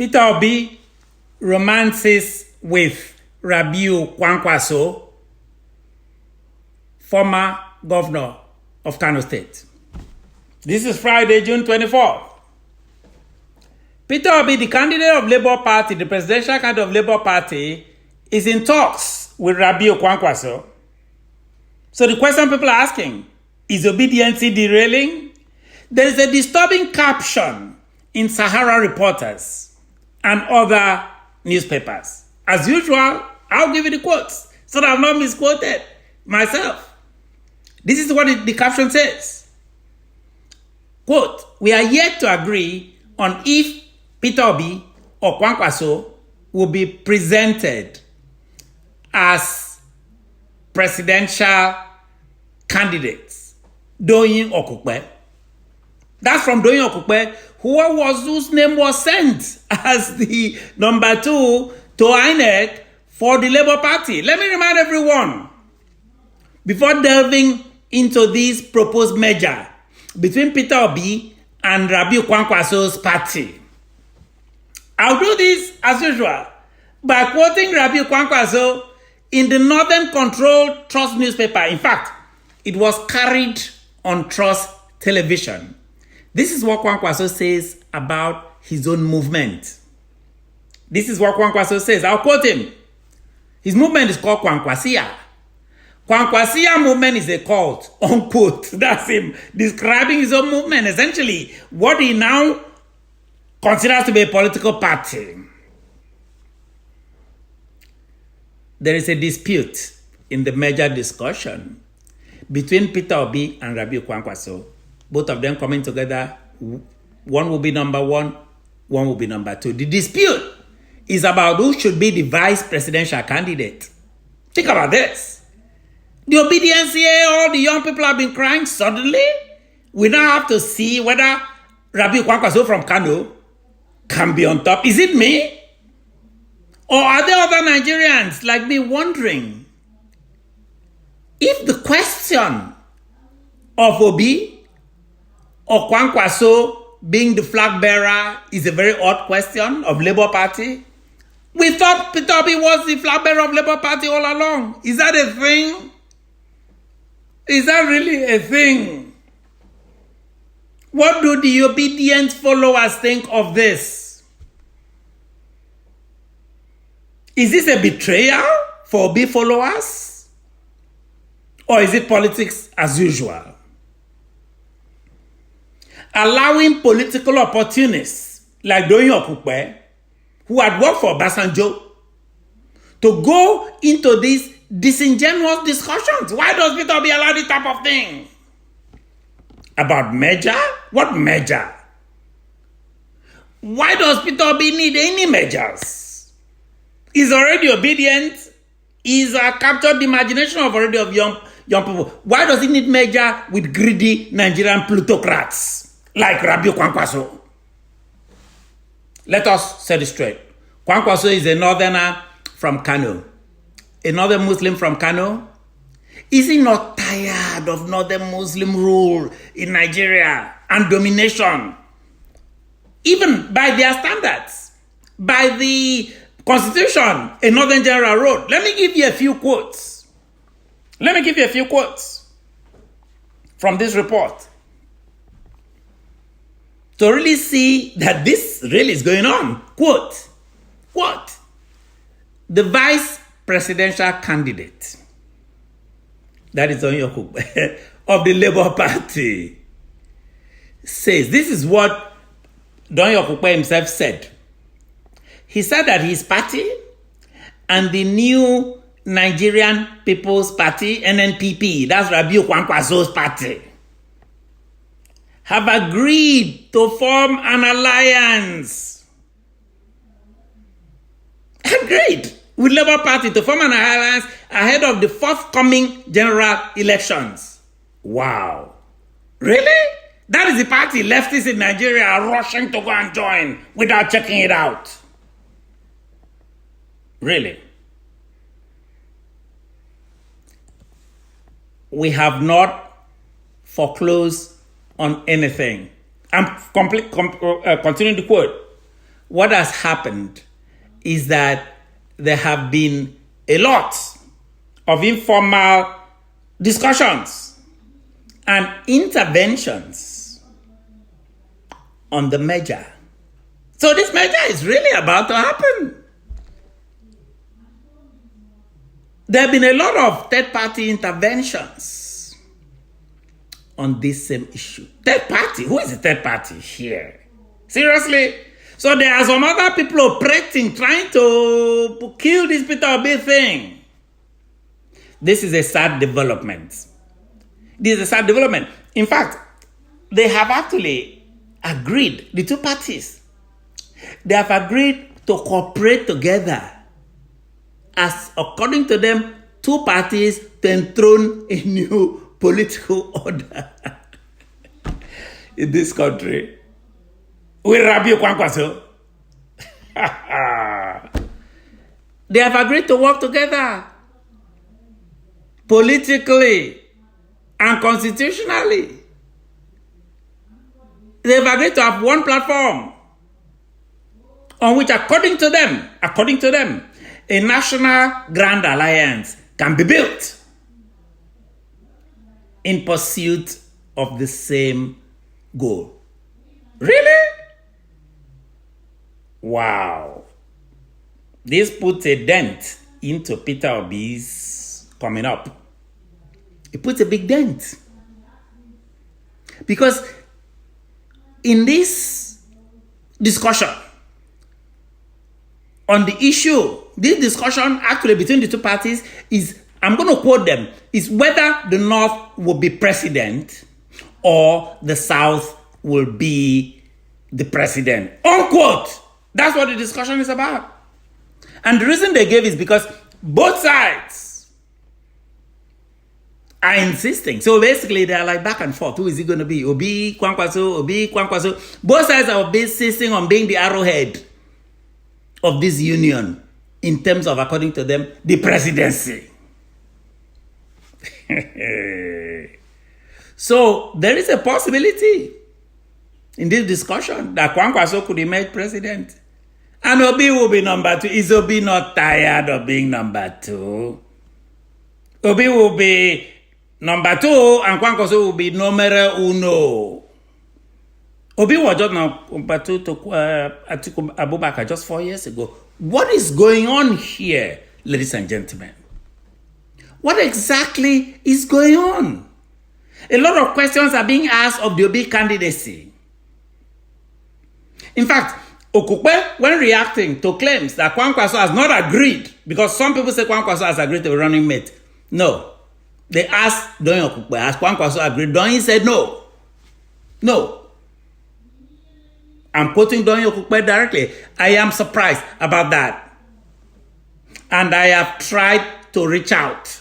Peter Obi romances with Rabiu Kwankwaso, former governor of Kano State. This is Friday, June 24th. Peter Obi, the candidate of Labour Party, the presidential candidate of Labour Party, is in talks with Rabiu Kwankwaso. So the question people are asking, is obedience derailing? There is a disturbing caption in Sahara Reporters and other newspapers. As usual, I'll give you the quotes so that I'm not misquoted myself. This is what the caption says. Quote, we are yet to agree on if Peter Obi or Kwankwaso will be presented as presidential candidates. Doyin Okupe. That's from Doyin Okupe, whose name was sent as the number 2 to INEC for the Labour Party. Let me remind everyone, before delving into this proposed merger between Peter Obi and Rabiu Kwankwaso's party, I'll do this as usual by quoting Rabiu Kwankwaso in the Northern Control Trust newspaper. In fact, it was carried on Trust television. This is what Kwankwaso says about his own movement. This is what Kwankwaso says. I'll quote him. His movement is called Kwankwasia. Kwankwasia movement is a cult, unquote. That's him describing his own movement. Essentially, what he now considers to be a political party. There is a dispute in the merger discussion between Peter Obi and Rabiu Kwankwaso. Both of them coming together. One will be number 1, one will be number 2. The dispute is about who should be the vice presidential candidate. Think about this. The obedience here, all the young people have been crying. Suddenly, we now have to see whether Rabiu Kwankwaso from Kano can be on top. Is it me? Or are there other Nigerians like me wondering if the question of Obi or Kwankwaso being the flag bearer is a very odd question of Labour Party? We thought Peter Obi was the flag bearer of Labour Party all along. Is that a thing? Is that really a thing? What do the obedient followers think of this? Is this a betrayal for Obi followers? Or is it politics as usual? Allowing political opportunists like Doyin Okupe, who had worked for Obasanjo, to go into these disingenuous discussions. Why does Peter Obi allow this type of thing? About merger? What merger? Why does Peter Obi need any measures? He's already obedient. He's captured the imagination of young people. Why does he need merger with greedy Nigerian plutocrats like Rabiu Kwankwaso? Let us set it straight. Kwankwaso is a northerner from Kano. A northern Muslim from Kano. Is he not tired of northern Muslim rule in Nigeria and domination? Even by their standards, by the Constitution, a Northern General wrote. Let me give you a few quotes. From this report to really see that this really is going on. Quote, the vice presidential candidate, that is Doyin Okupe, of the Labour Party, says, this is what Doyin Okupe himself said. He said that his party and the new Nigerian People's Party, NNPP, that's Rabiu Kwankwaso's party, have agreed to form an alliance. Agreed with Labour Party to form an alliance ahead of the forthcoming general elections. Wow. Really? That is the party leftists in Nigeria are rushing to go and join without checking it out. Really? We have not foreclosed on anything. I'm continuing the quote. what has happened is that there have been a lot of informal discussions and interventions on the merger. So this merger is really about to happen. There have been a lot of third-party interventions on this same issue. Third party? Who is the third party here? Seriously? So there are some other people operating, trying to kill this Peter Obi thing. This is a sad development. This is a sad development. In fact, they have actually agreed, the two parties, they have agreed to cooperate together as, according to them, two parties to enthrone a new political order in this country. With Rabio Kwankwaso. They have agreed to work together politically and constitutionally. They have agreed to have one platform on which, according to them, a national grand alliance can be built in pursuit of the same goal. Really? Wow. This puts a dent into Peter Obi's coming up. It puts a big dent. Because in this discussion on the issue, this discussion actually between the two parties is, I'm going to quote them, is whether the North will be president or the South will be the president. Unquote. That's what the discussion is about. And the reason they gave is because both sides are insisting. So basically, they're like back and forth. Who is it going to be? Obi, Kwankwaso, Obi, Kwankwaso. Both sides are insisting on being the arrowhead of this union in terms of, according to them, the presidency. So there is a possibility in this discussion that Kwankwaso could emerge president. And Obi will be number two. Is Obi not tired of being number two? Obi will be number two and Kwankwaso will be numero uno. Obi was just number two to Atiku Abubakar just 4 years ago. What is going on here, ladies and gentlemen? What exactly is going on? A lot of questions are being asked of the Obi candidacy. In fact, Okupe, when reacting to claims that Kwankwaso has not agreed, because some people say Kwankwaso has agreed to a running mate. No. They asked Donyin Okupe, has Kwankwaso agreed? Donyin said no. No. I'm quoting Donyin Okupe directly. I am surprised about that. And I have tried to reach out.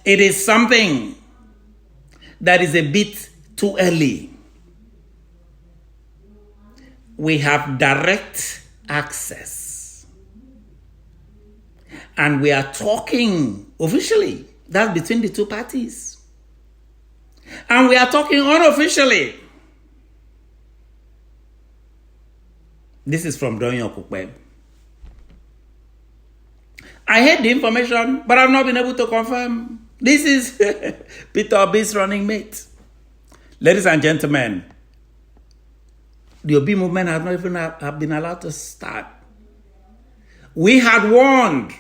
It is something that is a bit too early. We have direct access. And we are talking officially. That's between the two parties. And we are talking unofficially. This is from Donyin Okupe. I heard the information, but I've not been able to confirm. This is Peter Obi's running mate. Ladies and gentlemen, the Obi movement has not even have been allowed to start. We had warned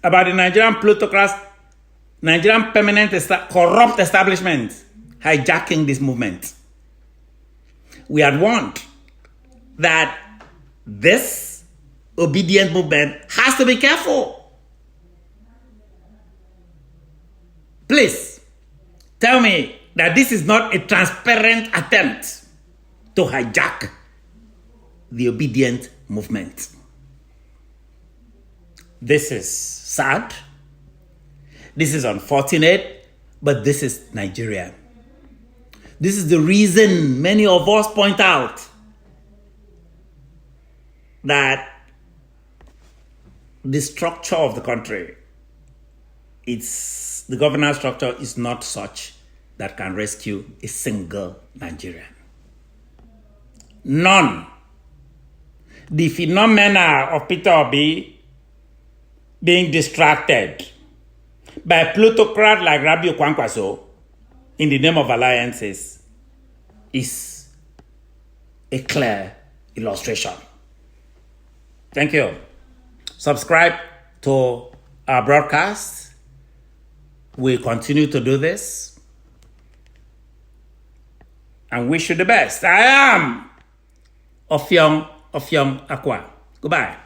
about the Nigerian plutocrats, Nigerian permanent corrupt establishment hijacking this movement. We had warned that this obedient movement has to be careful. Please tell me that this is not a transparent attempt to hijack the obedient movement. This is sad. This is unfortunate, but this is Nigeria. This is the reason many of us point out that the structure of the country, the governance structure is not such that can rescue a single Nigerian. None the phenomena of Peter Obi being distracted by a plutocrat like Rabiu Kwankwaso in the name of alliances is a clear illustration. Thank you. Subscribe to our broadcast. We continue to do this and wish you the best. I am Ofyong Akwa. Goodbye.